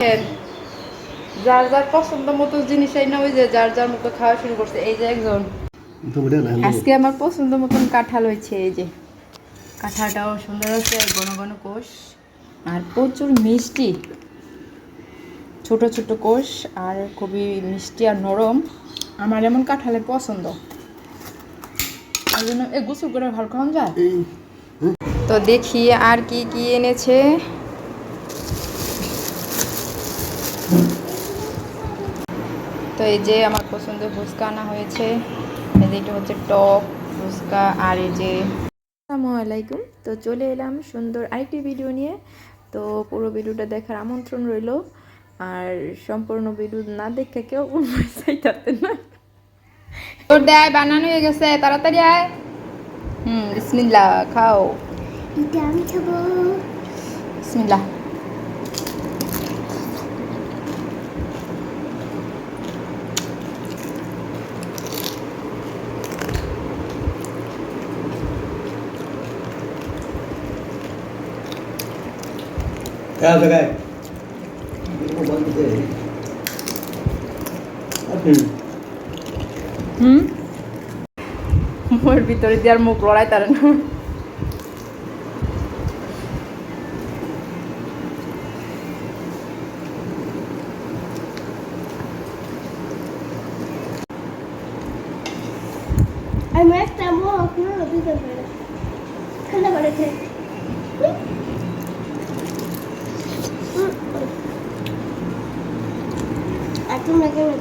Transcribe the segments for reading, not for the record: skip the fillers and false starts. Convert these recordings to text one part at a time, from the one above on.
যার যার পছন্দ মতো জিনিস এই না, ওই যে যার যার মতো খাওয়া শুরু করছে। এই যে একজন আজকে আমার পছন্দ মতন কাঁঠাল হয়েছে। এই যে কাঁঠালটাও সুন্দর আছে, ঘন ঘন কোষ আর প্রচুর মিষ্টি, ছোট ছোট কোষ আর খুবই মিষ্টি আর নরম। আমার এমন কাঁঠালের পছন্দ, ওই জন্য এ গোসল করে ভালো খাওয়া যায়। তো দেখি আর কি কি এনেছে। তো এই যে আমার পছন্দের ফুচকা আনা হয়েছে। এই যে এটা হচ্ছে টক ফুচকা। আর এই যে আসসালামু আলাইকুম। তো চলে এলাম সুন্দর আরেকটি ভিডিও নিয়ে। তো পুরো ভিডিওটা দেখার আমন্ত্রণ রইল। আর সম্পূর্ণ ভিডিও না দেখে কেউ চাইতে না। তোর দেয় বানানো হয়ে গেছে, তাড়াতাড়ি আয়। বিসমিল্লাহ, খাও। আমি খাবো। বিসমিল্লাহ। মোর ভিতরে দিয়ে আর মুখ লড়াই তার না। আমি একটা মুখ দিতে পারি। খানা বাড়াতে আর তোমরা কেমন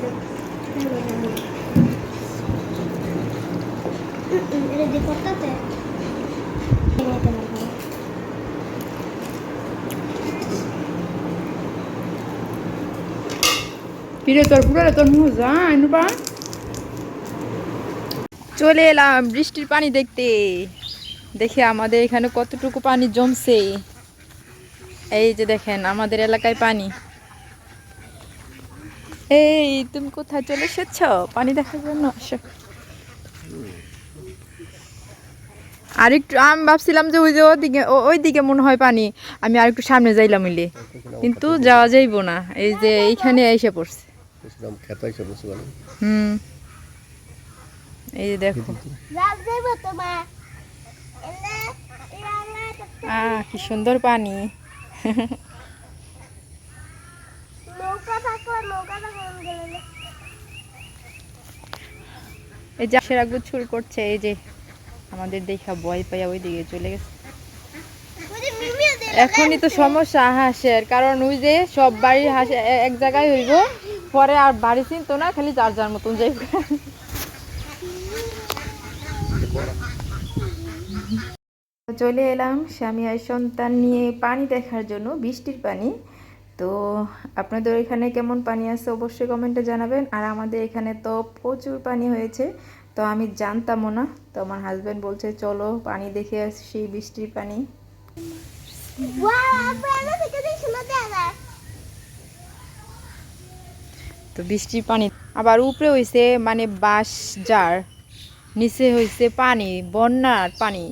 এটা দিয়ে করতে ফিরে তোর পুরো তোর মুখ যায় নুপা। চলে এলাম বৃষ্টির পানি দেখতে। দেখে আমাদের এখানে কতটুকু পানি জমছে। এই যে দেখেন আমাদের এলাকায় পানি। এই তুমি কোথায় চলে এসেছ পানি দেখার জন্য? আরেকটু আমি ভাবছিলাম যে ওই যে ওইদিকে মনে হয় পানি, আমি আরেকটু সামনে যাইলাম মিলে, কিন্তু যাওয়া যাইব না। এই যে এইখানে এসে পড়ছে। এই যে দেখো কি সুন্দর পানি। এই যে সেরা গুছুল করছে। এই যে আমাদের দেখা ভয় পাইয়া ওই দিকে চলে গেছে। এখনই তো সমস্যা হাঁসের, কারণ ওই যে সব বাড়ির হাঁস এক জায়গায় হইব, পরে আর বাড়ি চিনতো না, খালি যার যার মতন যাইব। চলে এলাম স্বামী আর সন্তান নিয়ে পানি দেখার জন্য, বৃষ্টির পানি। তো আপনাদের এখানে কেমন পানি আছে অবশ্যই কমেন্টে জানাবেন। আর আমাদের এখানে তো প্রচুর পানি হয়েছে, তো আমি জানতামও না। তো আমার হাজব্যান্ড বলছে চলো পানি দেখে আসি, বৃষ্টির পানি। তো বৃষ্টির পানি আবার উপরে হয়েছে মানে বাঁশ জার, নিচে হয়েছে পানি, বন্যার পানি।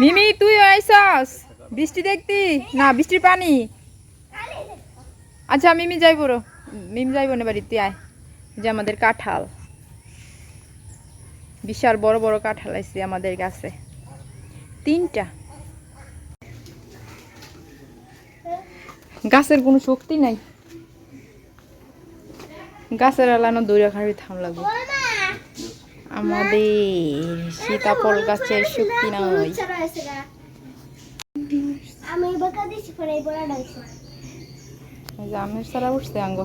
মিমি তুই আইসস বৃষ্টি দেখতি না? বৃষ্টির পানি। আচ্ছা মিমি যাইব, মিমি যাইব না বাড়ি, তুই আয়। যে আমাদের কাঁঠাল, বিশাল বড় বড় কাঁঠাল আছে আমাদের গাছে, 3টা। গাছের কোনো শক্তি নাই, গাছের আলানো দৌড়া খাড়ি থাম লাগবে। আমাদের সীতাফল গাছের শক্তি নাই। আমের সারা উঠছে আঙ্গ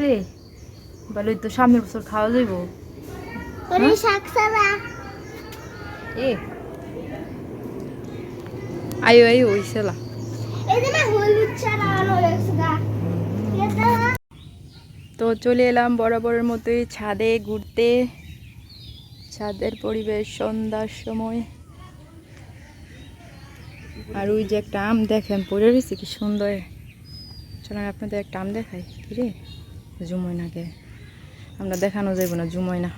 রে, বলে তো সামনের বছর খাওয়া যাইব। আয়ো আয়ো ওইসলা। তো চলে এলাম বরাবরের মতোই ছাদে ঘুরতে। ছাদের পরিবেশ সন্ধ্যার সময়। আর ওই যে একটা আম দেখেন পড়ে রয়েছে, কি সুন্দর। চলেন আপনাদের একটা আম দেখাই। কিরে জুময় নাকে আমরা দেখানো যাইব না, জুম হয় না।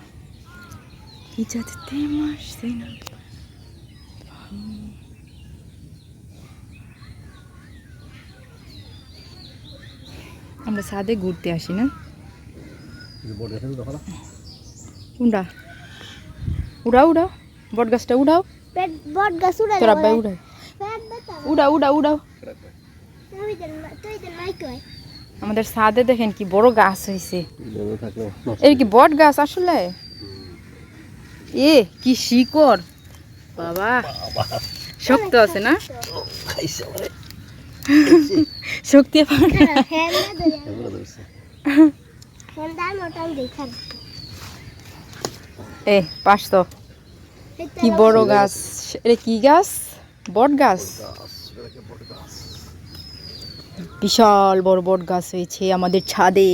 ইজাতে মারছে না। আমরা ছাদে ঘুরতে আসি না? কোনটা? উড়াও উড়াও, বট গাছটা উড়াও। বট গাছ উড়াই তোর আব্বাই উড়াই। উড়াও উড়াও উড়াও। আমাদের ছাদে দেখেন কি বড় গাছ হয়েছে। এই কি বট গাছ আসলে? এ কি শিকড় বাবা, শক্ত আছে না? শক্তি এ পাস তো কি বড় গাছ। এটা কি গাছ? বট গাছ। বিশাল বড় বট গাছ হয়েছে আমাদের ছাদে।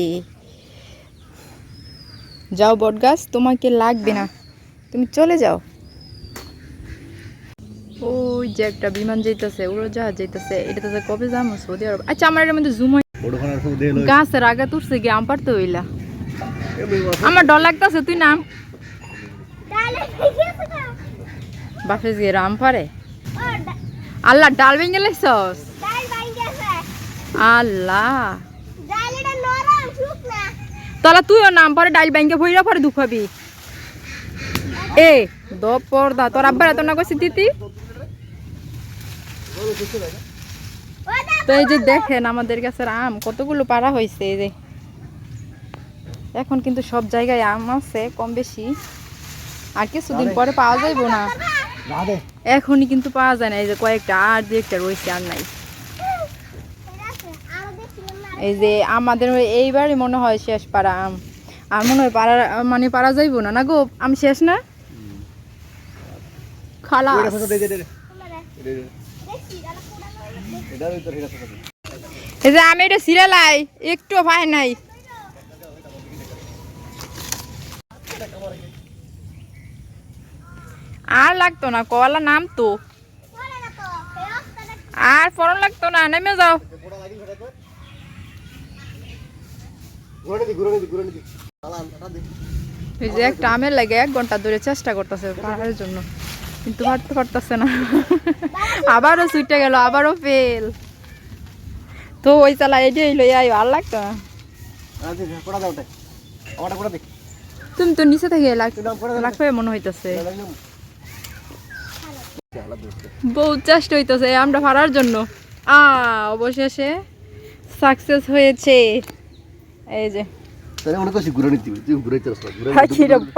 যাও বট গাছ, তোমাকে লাগবে না, তুমি চলে যাও। ওই যে একটা বিমান যাইতেছে, উড়োজাহাজ যাইতেছে। এটা তো কবে যাবো সৌদি আরব? আচ্ছা আমার এর মধ্যে জুম হয়। গাছের আগে তুলছে গিয়ে আম পারতে হইলা। আমার ডর লাগতেছে, তুই নাম। বাপেস গিয়ে আম পারে। আল্লাহ, ডাল ভেঙে লাইছস? আল্লাহ, তাহলে তুইও নাম পরে ডাইল ব্যাংকে ভইরা পরে দুখাবি। এ দ পর্দা, তোর আব্বার এত না কইছি দিতি। তো এই যে দেখেন আমাদের গাছের আম কতগুলো পাড়া হয়েছে। এই যে এখন কিন্তু সব জায়গায় আম আছে কম বেশি, আর কিছুদিন পরে পাওয়া যাইবো না। এখনই কিন্তু পাওয়া যায় না। এই যে কয়েকটা আর দু একটা রয়েছে, আর নাই। এই যে আমাদের এইবারই মনে হয় শেষ পাড়া আম। আর মনে হয় পাড়া মানে পাড়া যাইবো না। না গো, আমি শেষ না খালা। এই যে আমি এটা সিরিয়ালাই একটু পাই নাই। আর লাগতো না, কলা নাম তো আর ফরন লাগতো না, নেমে যাও। এই যে একটা আমের লাগে 1 ঘন্টা ধরে চেষ্টা করতেছে পারার জন্য, কিন্তু পারতে পারতেছে না। আবারও ছুটে গেল, আবারও ফেল। তো ওই চালা এটাই লই আই, আর লাগতো না। তুমি তো নিচে থেকে লাগবে মনে হইতেছে। বহুত চেষ্টা হইতেছে আমরা পারার জন্য। অবশেষে সাকসেস হয়েছে। এই যে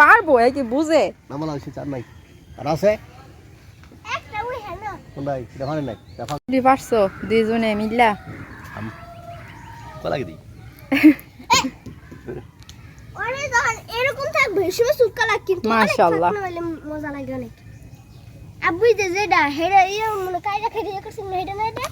পারবো কি বুঝে পারছো দুইজনে মিল্লা। এরকম থাকবে কিন্তু মাশাআল্লাহ মজা লাগে অনেক। আব্বু যে যেটা হেডা ইয়ে মনে কাইরা খেয়ে করছিস না, হেডা না এটা